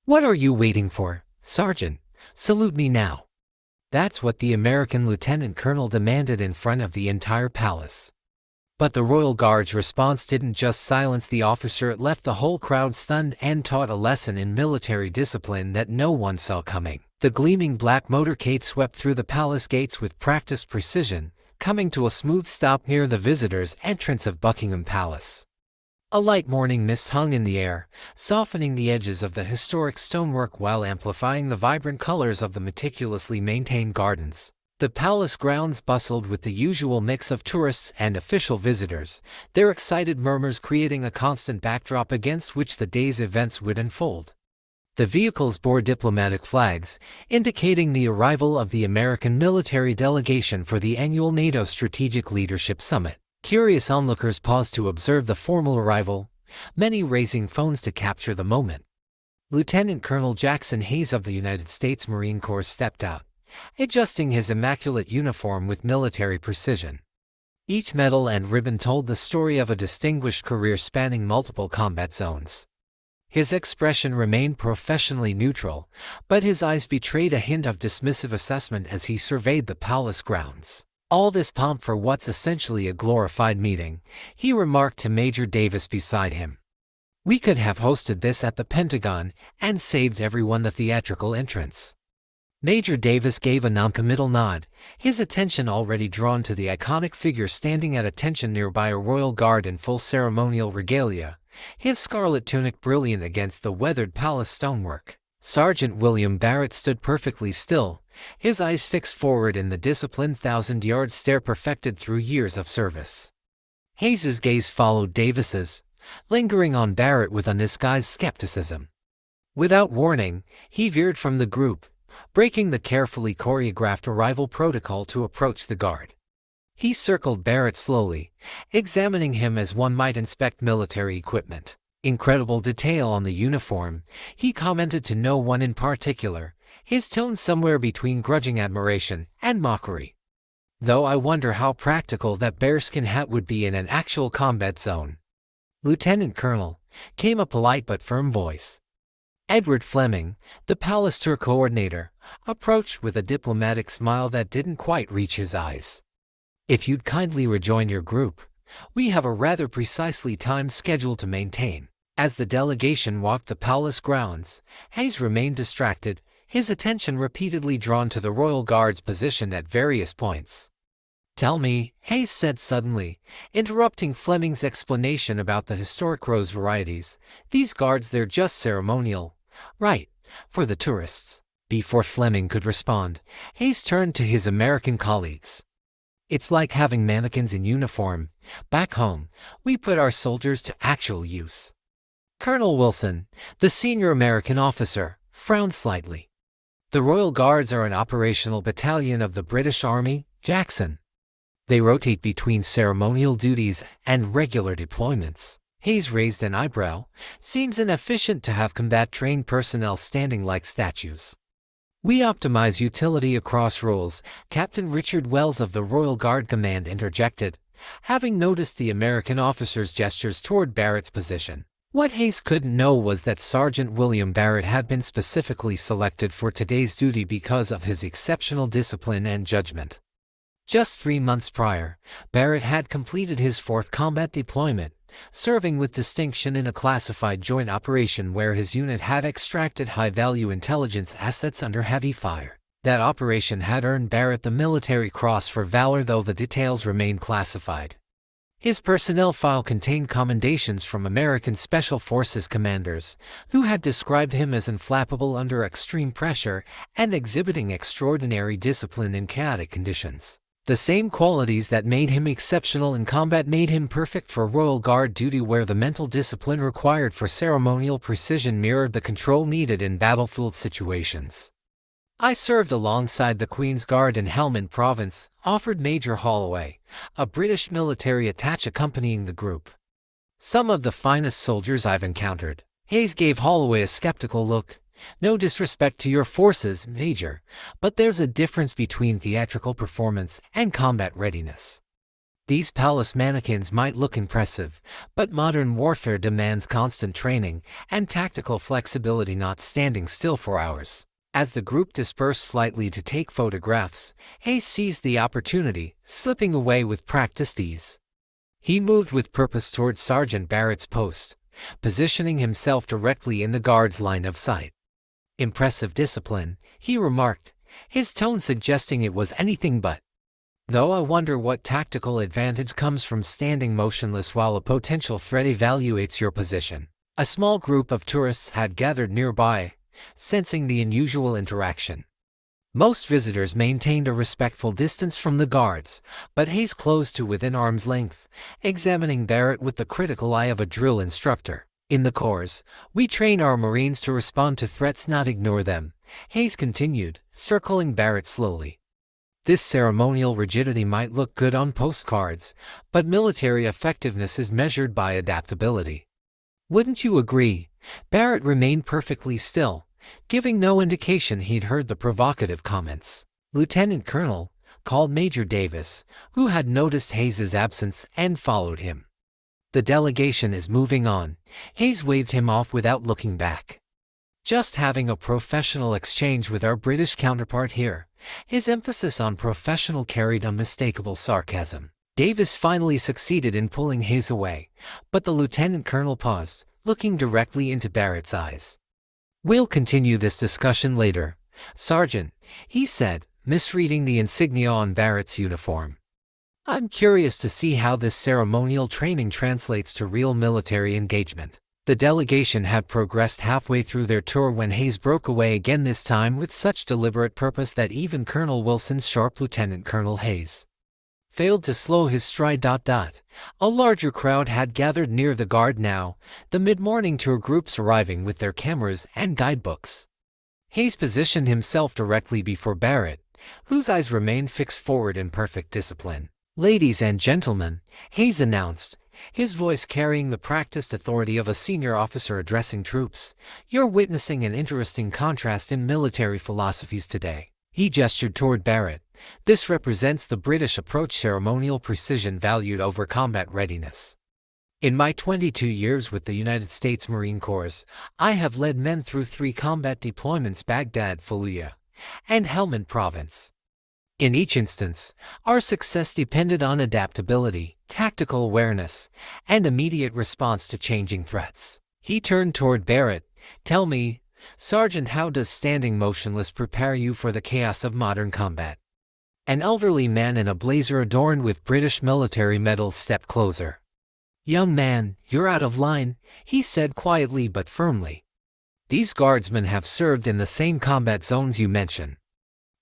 "What are you waiting for, Sergeant? Salute me now." That's what the American lieutenant colonel demanded in front of the entire palace. But the Royal Guard's response didn't just silence the officer, it left the whole crowd stunned and taught a lesson in military discipline that no one saw coming. The gleaming black motorcade swept through the palace gates with practiced precision, coming to a smooth stop near the visitors' entrance of Buckingham Palace. A light morning mist hung in the air, softening the edges of the historic stonework while amplifying the vibrant colors of the meticulously maintained gardens. The palace grounds bustled with the usual mix of tourists and official visitors, their excited murmurs creating a constant backdrop against which the day's events would unfold. The vehicles bore diplomatic flags, indicating the arrival of the American military delegation for the annual NATO Strategic Leadership Summit. Curious onlookers paused to observe the formal arrival, many raising phones to capture the moment. Lieutenant Colonel Jackson Hayes of the United States Marine Corps stepped out, adjusting his immaculate uniform with military precision. Each medal and ribbon told the story of a distinguished career spanning multiple combat zones. His expression remained professionally neutral, but his eyes betrayed a hint of dismissive assessment as he surveyed the palace grounds. "All this pomp for what's essentially a glorified meeting," he remarked to Major Davis beside him. "We could have hosted this at the Pentagon and saved everyone the theatrical entrance." Major Davis gave a noncommittal nod, his attention already drawn to the iconic figure standing at attention nearby, a royal guard in full ceremonial regalia, his scarlet tunic brilliant against the weathered palace stonework. Sergeant William Barrett stood perfectly still, his eyes fixed forward in the disciplined thousand-yard stare perfected through years of service. Hayes's gaze followed Davis's, lingering on Barrett with undisguised skepticism. Without warning, he veered from the group, breaking the carefully choreographed arrival protocol to approach the guard. He circled Barrett slowly, examining him as one might inspect military equipment. "Incredible detail on the uniform," he commented to no one in particular, his tone somewhere between grudging admiration and mockery. "Though I wonder how practical that bearskin hat would be in an actual combat zone." "Lieutenant Colonel," came a polite but firm voice. Edward Fleming, the palace tour coordinator, approached with a diplomatic smile that didn't quite reach his eyes. "If you'd kindly rejoin your group, we have a rather precisely timed schedule to maintain." As the delegation walked the palace grounds, Hayes remained distracted, his attention repeatedly drawn to the Royal Guards positioned at various points. "Tell me," Hayes said suddenly, interrupting Fleming's explanation about the historic rose varieties, "these guards, they're just ceremonial, right, for the tourists?" Before Fleming could respond, Hayes turned to his American colleagues. "It's like having mannequins in uniform. Back home, we put our soldiers to actual use." Colonel Wilson, the senior American officer, frowned slightly. "The Royal Guards are an operational battalion of the British Army, Jackson. They rotate between ceremonial duties and regular deployments." Hayes raised an eyebrow. "Seems inefficient to have combat-trained personnel standing like statues." "We optimize utility across roles," Captain Richard Wells of the Royal Guard Command interjected, having noticed the American officer's gestures toward Barrett's position. What Hayes couldn't know was that Sergeant William Barrett had been specifically selected for today's duty because of his exceptional discipline and judgment. Just 3 months prior, Barrett had completed his 4th combat deployment, serving with distinction in a classified joint operation where his unit had extracted high-value intelligence assets under heavy fire. That operation had earned Barrett the Military Cross for valor, though the details remained classified. His personnel file contained commendations from American Special Forces commanders, who had described him as inflappable under extreme pressure and exhibiting extraordinary discipline in chaotic conditions. The same qualities that made him exceptional in combat made him perfect for Royal Guard duty, where the mental discipline required for ceremonial precision mirrored the control needed in battlefield situations. "I served alongside the Queen's Guard in Helmand Province," offered Major Holloway, a British military attaché accompanying the group. "Some of the finest soldiers I've encountered." Hayes gave Holloway a skeptical look. "No disrespect to your forces, Major, but there's a difference between theatrical performance and combat readiness." These palace mannequins might look impressive, but modern warfare demands constant training and tactical flexibility, not standing still for hours. As the group dispersed slightly to take photographs, Hayes seized the opportunity, slipping away with practiced ease. He moved with purpose toward Sergeant Barrett's post, positioning himself directly in the guard's line of sight. "Impressive discipline," he remarked, his tone suggesting it was anything but. "Though I wonder what tactical advantage comes from standing motionless while a potential threat evaluates your position." A small group of tourists had gathered nearby, sensing the unusual interaction. Most visitors maintained a respectful distance from the guards, but Hayes closed to within arm's length, examining Barrett with the critical eye of a drill instructor. "In the Corps, we train our Marines to respond to threats, not ignore them," Hayes continued, circling Barrett slowly. "This ceremonial rigidity might look good on postcards, but military effectiveness is measured by adaptability. Wouldn't you agree?" Barrett remained perfectly still, giving no indication he'd heard the provocative comments. "Lieutenant Colonel," called Major Davis, who had noticed Hayes's absence and followed him. "The delegation is moving on." Hayes waved him off without looking back. "Just having a professional exchange with our British counterpart here." His emphasis on professional carried unmistakable sarcasm. Davis finally succeeded in pulling Hayes away, but the lieutenant colonel paused, looking directly into Barrett's eyes. "We'll continue this discussion later, Sergeant," he said, misreading the insignia on Barrett's uniform. "I'm curious to see how this ceremonial training translates to real military engagement." The delegation had progressed halfway through their tour when Hayes broke away again, this time with such deliberate purpose that even Colonel Wilson's sharp Lieutenant Colonel Hayes failed to slow his stride. A larger crowd had gathered near the guard now, the mid-morning tour groups arriving with their cameras and guidebooks. Hayes positioned himself directly before Barrett, whose eyes remained fixed forward in perfect discipline. "Ladies and gentlemen," Hayes announced, his voice carrying the practiced authority of a senior officer addressing troops, "you're witnessing an interesting contrast in military philosophies today." He gestured toward Barrett. "This represents the British approach: ceremonial precision valued over combat readiness. In my 22 years with the United States Marine Corps, I have led men through 3 combat deployments: Baghdad, Fallujah, and Helmand Province. In each instance, our success depended on adaptability, tactical awareness, and immediate response to changing threats." He turned toward Barrett. "Tell me, Sergeant, how does standing motionless prepare you for the chaos of modern combat?" An elderly man in a blazer adorned with British military medals stepped closer. "Young man, you're out of line," he said quietly but firmly. "These guardsmen have served in the same combat zones you mention.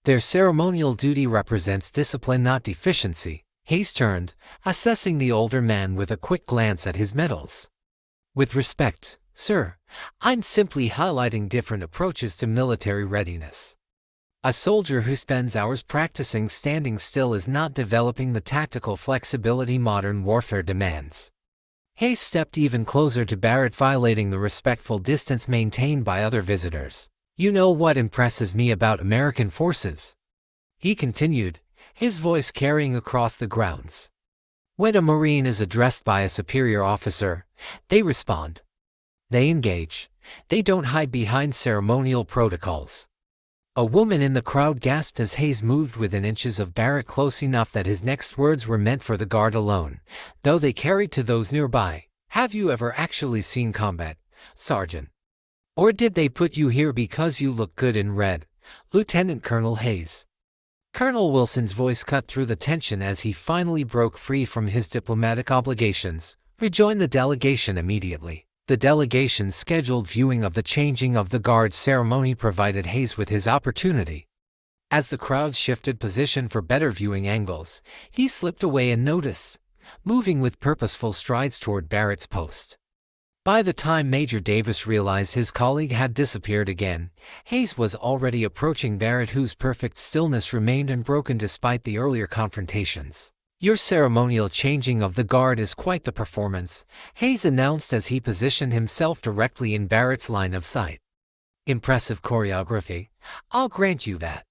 Their ceremonial duty represents discipline, not deficiency." Hayes turned, assessing the older man with a quick glance at his medals. "With respect, sir, I'm simply highlighting different approaches to military readiness. A soldier who spends hours practicing standing still is not developing the tactical flexibility modern warfare demands." Hayes stepped even closer to Barrett, violating the respectful distance maintained by other visitors. "You know what impresses me about American forces?" he continued, his voice carrying across the grounds. "When a Marine is addressed by a superior officer, they respond. They engage. They don't hide behind ceremonial protocols." A woman in the crowd gasped as Hayes moved within inches of Barrett, close enough that his next words were meant for the guard alone, though they carried to those nearby. "Have you ever actually seen combat, Sergeant? Or did they put you here because you look good in red, Lieutenant Colonel Hayes?" Colonel Wilson's voice cut through the tension as he finally broke free from his diplomatic obligations. "Rejoin the delegation immediately." The delegation's scheduled viewing of the changing of the guard ceremony provided Hayes with his opportunity. As the crowd shifted position for better viewing angles, he slipped away unnoticed, moving with purposeful strides toward Barrett's post. By the time Major Davis realized his colleague had disappeared again, Hayes was already approaching Barrett, whose perfect stillness remained unbroken despite the earlier confrontations. "Your ceremonial changing of the guard is quite the performance," Hayes announced as he positioned himself directly in Barrett's line of sight. "Impressive choreography, I'll grant you that.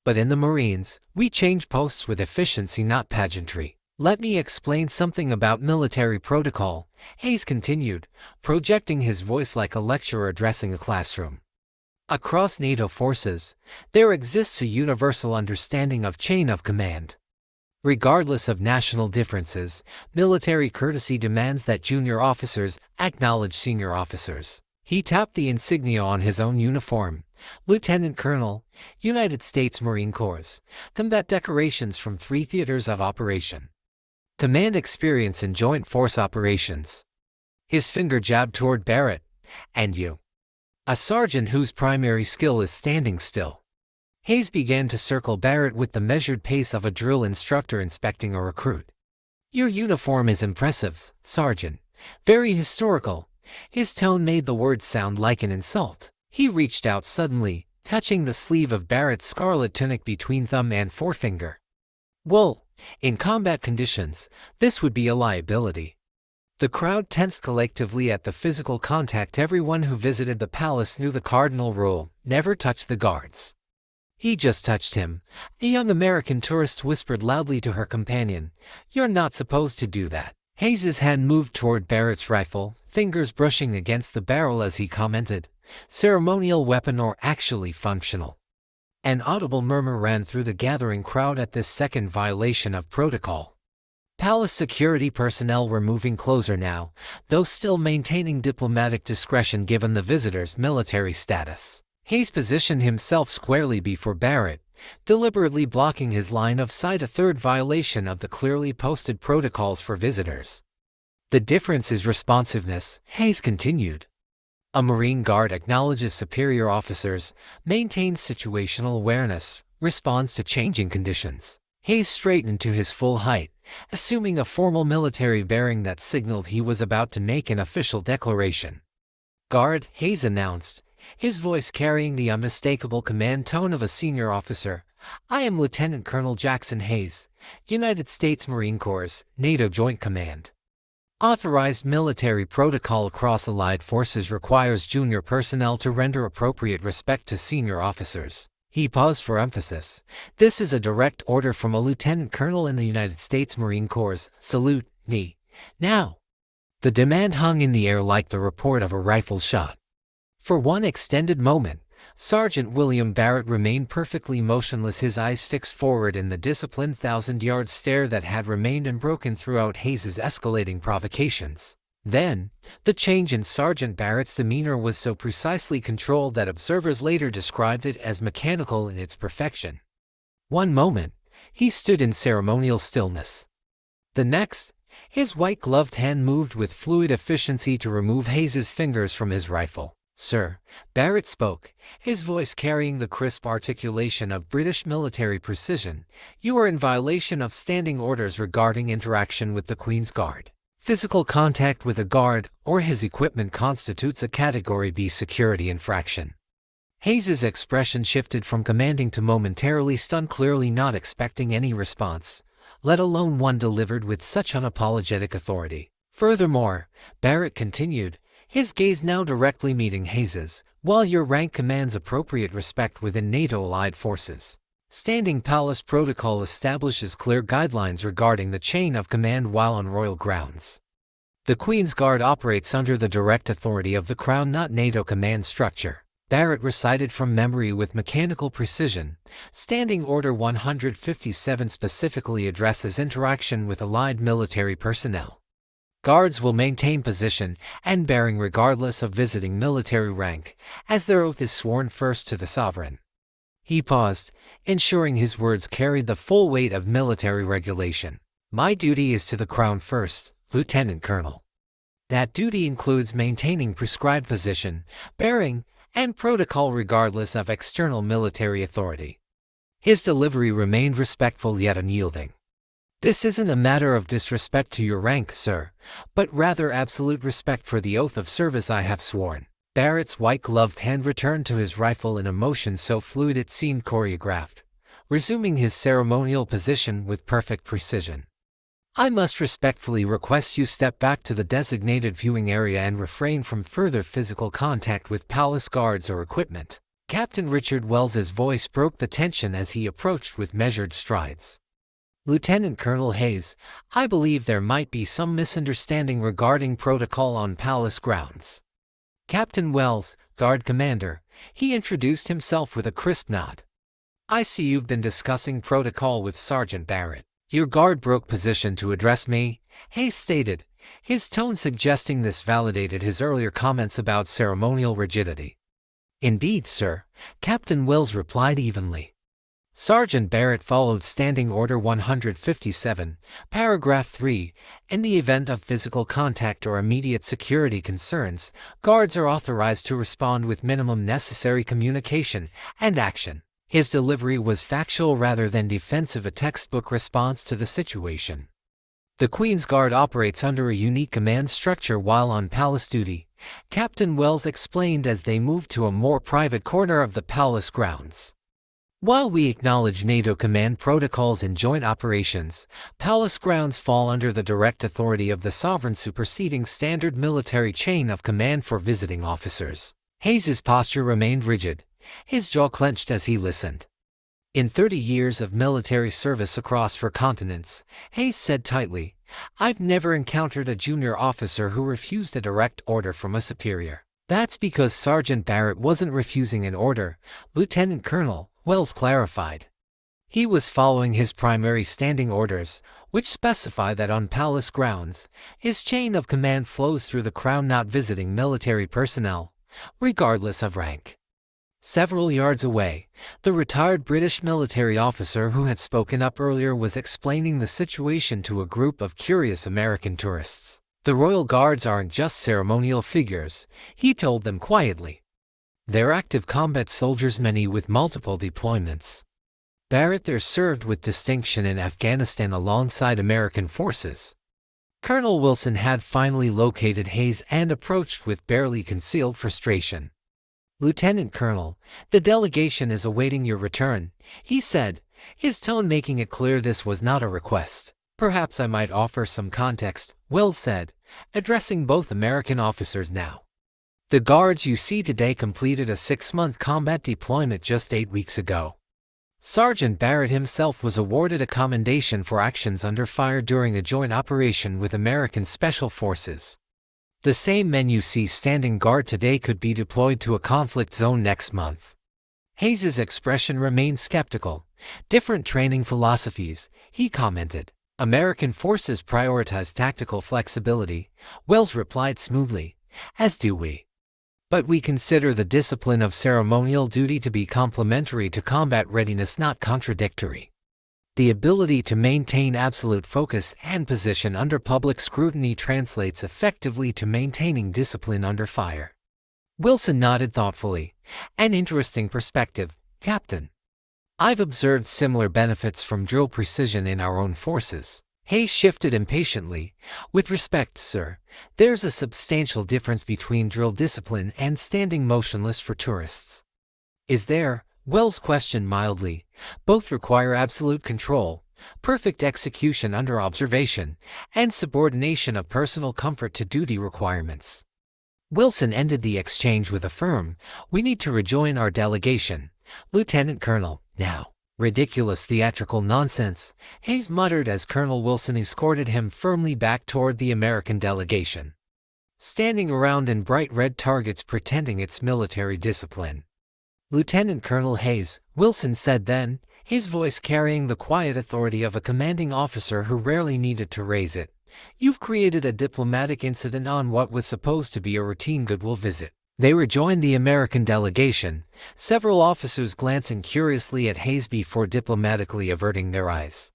But in the Marines, we change posts with efficiency, not pageantry." Let me explain something about military protocol, Hayes continued, projecting his voice like a lecturer addressing a classroom. Across NATO forces, there exists a universal understanding of chain of command. Regardless of national differences, military courtesy demands that junior officers acknowledge senior officers. He tapped the insignia on his own uniform, Lieutenant Colonel, United States Marine Corps, combat decorations from 3 theaters of operation. Command experience in joint force operations. His finger jabbed toward Barrett. And you? A sergeant whose primary skill is standing still. Hayes began to circle Barrett with the measured pace of a drill instructor inspecting a recruit. Your uniform is impressive, Sergeant. Very historical. His tone made the words sound like an insult. He reached out suddenly, touching the sleeve of Barrett's scarlet tunic between thumb and forefinger. Well, in combat conditions, this would be a liability. The crowd tensed collectively at the physical contact. Everyone who visited the palace knew the cardinal rule: never touch the guards. He just touched him. A young American tourist whispered loudly to her companion, "You're not supposed to do that." Hayes's hand moved toward Barrett's rifle, fingers brushing against the barrel as he commented, "Ceremonial weapon or actually functional?" An audible murmur ran through the gathering crowd at this second violation of protocol. Palace security personnel were moving closer now, though still maintaining diplomatic discretion given the visitor's military status. Hayes positioned himself squarely before Barrett, deliberately blocking his line of sight, a third violation of the clearly posted protocols for visitors. The difference is responsiveness, Hayes continued. A Marine Guard acknowledges superior officers, maintains situational awareness, responds to changing conditions. Hayes straightened to his full height, assuming a formal military bearing that signaled he was about to make an official declaration. "Guard," Hayes announced, his voice carrying the unmistakable command tone of a senior officer. "I am Lieutenant Colonel Jackson Hayes, United States Marine Corps, NATO Joint Command. Authorized military protocol across allied forces requires junior personnel to render appropriate respect to senior officers." He paused for emphasis. "This is a direct order from a lieutenant colonel in the United States Marine Corps. Salute me. Now." The demand hung in the air like the report of a rifle shot. For one extended moment, Sergeant William Barrett remained perfectly motionless, his eyes fixed forward in the disciplined 1,000-yard stare that had remained unbroken throughout Hayes's escalating provocations. Then, the change in Sergeant Barrett's demeanor was so precisely controlled that observers later described it as mechanical in its perfection. One moment, he stood in ceremonial stillness. The next, his white-gloved hand moved with fluid efficiency to remove Hayes's fingers from his rifle. "Sir," Barrett spoke, his voice carrying the crisp articulation of British military precision, "you are in violation of standing orders regarding interaction with the Queen's Guard. Physical contact with a guard or his equipment constitutes a Category B security infraction." Hayes's expression shifted from commanding to momentarily stunned, clearly not expecting any response, let alone one delivered with such unapologetic authority. "Furthermore," Barrett continued, his gaze now directly meeting Hayes's, "while your rank commands appropriate respect within NATO allied forces, Standing Palace Protocol establishes clear guidelines regarding the chain of command while on royal grounds. The Queen's Guard operates under the direct authority of the Crown, not NATO command structure." Barrett recited from memory with mechanical precision. Standing Order 157 specifically addresses interaction with allied military personnel. Guards will maintain position and bearing regardless of visiting military rank, as their oath is sworn first to the sovereign. He paused, ensuring his words carried the full weight of military regulation. "My duty is to the Crown first, Lieutenant Colonel. That duty includes maintaining prescribed position, bearing, and protocol regardless of external military authority." His delivery remained respectful yet unyielding. "This isn't a matter of disrespect to your rank, sir, but rather absolute respect for the oath of service I have sworn." Barrett's white-gloved hand returned to his rifle in a motion so fluid it seemed choreographed, resuming his ceremonial position with perfect precision. "I must respectfully request you step back to the designated viewing area and refrain from further physical contact with palace guards or equipment." Captain Richard Wells's voice broke the tension as he approached with measured strides. Lieutenant Colonel Hayes, I believe there might be some misunderstanding regarding protocol on palace grounds. Captain Wells, guard commander, he introduced himself with a crisp nod. I see you've been discussing protocol with Sergeant Barrett. Your guard broke position to address me, Hayes stated, his tone suggesting this validated his earlier comments about ceremonial rigidity. Indeed, sir, Captain Wells replied evenly. Sergeant Barrett followed Standing Order 157, Paragraph 3, in the event of physical contact or immediate security concerns, guards are authorized to respond with minimum necessary communication and action. His delivery was factual rather than defensive, a textbook response to the situation. The Queen's Guard operates under a unique command structure while on palace duty, Captain Wells explained as they moved to a more private corner of the palace grounds. While we acknowledge NATO command protocols in joint operations, palace grounds fall under the direct authority of the sovereign, superseding standard military chain of command for visiting officers. Hayes's posture remained rigid, his jaw clenched as he listened. In 30 years of military service across 4 continents, Hayes said tightly, I've never encountered a junior officer who refused a direct order from a superior. That's because Sergeant Barrett wasn't refusing an order, Lieutenant Colonel Wells clarified. He was following his primary standing orders, which specify that on palace grounds, his chain of command flows through the Crown, not visiting military personnel, regardless of rank. Several yards away, the retired British military officer who had spoken up earlier was explaining the situation to a group of curious American tourists. The Royal Guards aren't just ceremonial figures, he told them quietly. They're active combat soldiers, many with multiple deployments. Barrett there served with distinction in Afghanistan alongside American forces. Colonel Wilson had finally located Hayes and approached with barely concealed frustration. Lieutenant Colonel, the delegation is awaiting your return, he said, his tone making it clear this was not a request. Perhaps I might offer some context, Wells said, addressing both American officers now. The guards you see today completed a 6-month combat deployment just 8 weeks ago. Sergeant Barrett himself was awarded a commendation for actions under fire during a joint operation with American Special Forces. The same men you see standing guard today could be deployed to a conflict zone next month. Hayes's expression remained skeptical. Different training philosophies, he commented. American forces prioritize tactical flexibility, Wells replied smoothly, as do we. But we consider the discipline of ceremonial duty to be complementary to combat readiness, not contradictory. The ability to maintain absolute focus and position under public scrutiny translates effectively to maintaining discipline under fire. Wilson nodded thoughtfully. An interesting perspective, Captain. I've observed similar benefits from drill precision in our own forces. Hayes shifted impatiently. With respect, sir, there's a substantial difference between drill discipline and standing motionless for tourists. Is there? Wells questioned mildly. Both require absolute control, perfect execution under observation, and subordination of personal comfort to duty requirements. Wilson ended the exchange with a firm, we need to rejoin our delegation, Lieutenant Colonel, now. Ridiculous theatrical nonsense, Hayes muttered as Colonel Wilson escorted him firmly back toward the American delegation. Standing around in bright red targets pretending it's military discipline. Lieutenant Colonel Hayes, Wilson said then, his voice carrying the quiet authority of a commanding officer who rarely needed to raise it. You've created a diplomatic incident on what was supposed to be a routine goodwill visit. They rejoined the American delegation, several officers glancing curiously at Hayes before diplomatically averting their eyes.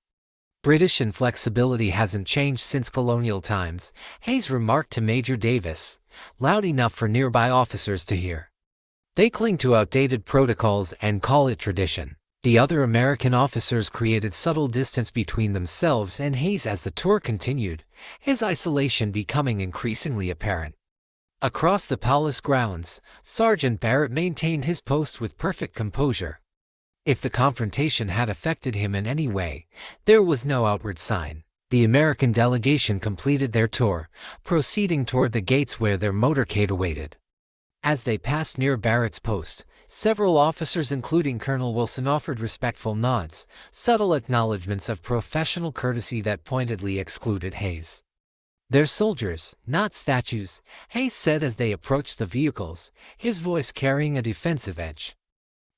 British inflexibility hasn't changed since colonial times, Hayes remarked to Major Davis, loud enough for nearby officers to hear. They cling to outdated protocols and call it tradition. The other American officers created subtle distance between themselves and Hayes as the tour continued, his isolation becoming increasingly apparent. Across the palace grounds, Sergeant Barrett maintained his post with perfect composure. If the confrontation had affected him in any way, there was no outward sign. The American delegation completed their tour, proceeding toward the gates where their motorcade awaited. As they passed near Barrett's post, Several officers including Colonel Wilson offered respectful nods, subtle acknowledgments of professional courtesy that pointedly excluded Hayes. "They're soldiers, not statues," Hayes said as they approached the vehicles, his voice carrying a defensive edge.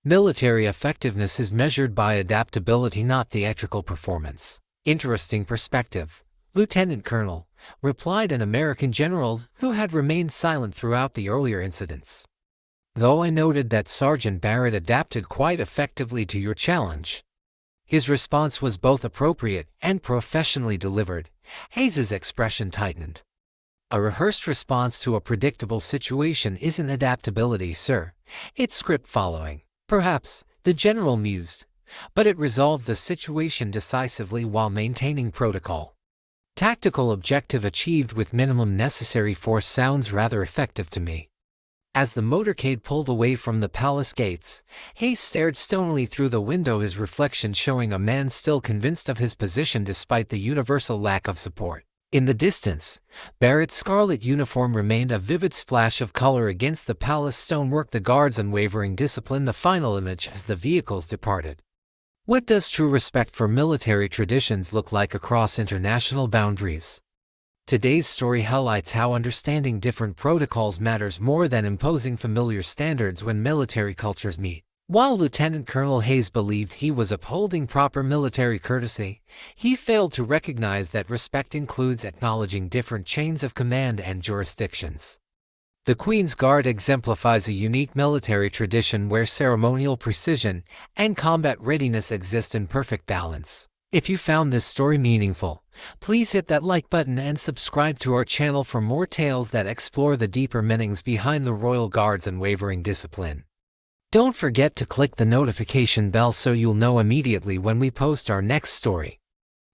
"Military effectiveness is measured by adaptability, not theatrical performance." "Interesting perspective, Lieutenant Colonel," replied an American general who had remained silent throughout the earlier incidents. "Though I noted that Sergeant Barrett adapted quite effectively to your challenge." His response was both appropriate and professionally delivered. Hayes's expression tightened. "A rehearsed response to a predictable situation isn't adaptability, sir. It's script following." "Perhaps," the general mused, "but it resolved the situation decisively while maintaining protocol. Tactical objective achieved with minimum necessary force sounds rather effective to me." As the motorcade pulled away from the palace gates, Hayes stared stonily through the window, his reflection showing a man still convinced of his position despite the universal lack of support. In the distance, Barrett's scarlet uniform remained a vivid splash of color against the palace stonework, the guard's unwavering discipline the final image as the vehicles departed. What does true respect for military traditions look like across international boundaries? Today's story highlights how understanding different protocols matters more than imposing familiar standards when military cultures meet. While Lieutenant Colonel Hayes believed he was upholding proper military courtesy, he failed to recognize that respect includes acknowledging different chains of command and jurisdictions. The Queen's Guard exemplifies a unique military tradition where ceremonial precision and combat readiness exist in perfect balance. If you found this story meaningful, please hit that like button and subscribe to our channel for more tales that explore the deeper meanings behind the Royal Guard's unwavering discipline. Don't forget to click the notification bell so you'll know immediately when we post our next story.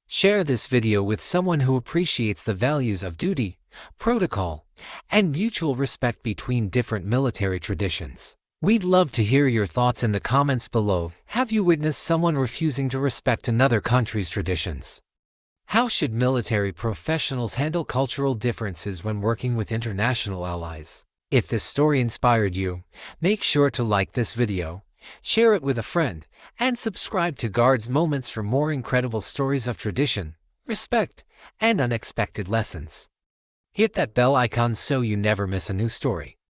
Share this video with someone who appreciates the values of duty, protocol, and mutual respect between different military traditions. We'd love to hear your thoughts in the comments below. Have you witnessed someone refusing to respect another country's traditions? How should military professionals handle cultural differences when working with international allies? If this story inspired you, make sure to like this video, share it with a friend, and subscribe to Guards Moments for more incredible stories of tradition, respect, and unexpected lessons. Hit that bell icon so you never miss a new story.